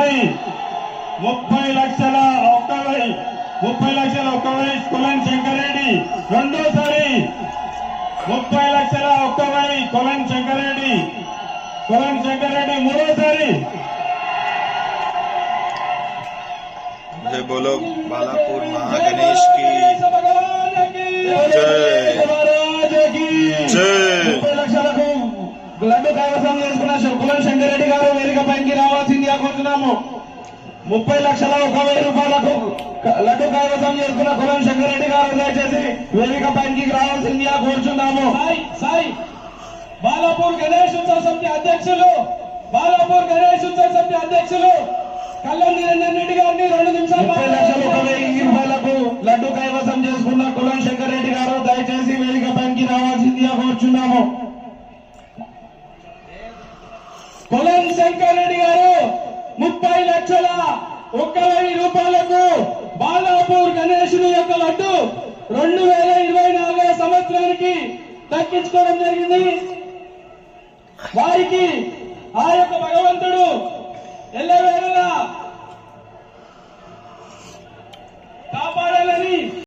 రెండోసారి 30 లక్షల 1,000 కొలన్ శంకరెడ్డి, రెండోసారి 30 లక్షల 1,000 కొలన్ శంకరెడ్డి, మూడోసారి जय बोलो बालापुर महागणेश की जय जय। 30 లక్షలకు లడ్డు కైవసం చేసుకున్న కులం శంకరెడ్డి గారు వేదిక పైకి రావాల్సిందిగా కోరుతున్నాము. 30 లక్షల 1,000 రూపాయలకు లడ్డు కైవసం చేసుకున్న కులం శంకరెడ్డి గారు దయచేసి వేదిక పైకి రావాల్సిందిగా కోరుచున్నాము. సాయి బాలాపూర్ గణేష్ ఉత్సవ సమితి అధ్యక్షులు కళ్యాణ్ నిరంజన్ రెడ్డి గారిని 2 నిమిషాలు 30 లక్షల 1,000 రూపాయలకు లడ్డు కైవసం చేసుకున్న కులం శంకరెడ్డి గారు దయచేసి వేదిక పైకి రావాల్సిందిగా కోరుచున్నాము. కులం శంకరెడ్డి గారు 30 లక్షల 1,000 రూపాయలకు బాలాపూర్ గణేశుని యొక్క లడ్డు 2024 సంవత్సరానికి దక్కించుకోవడం జరిగింది. వారికి ఆ యొక్క భగవంతుడు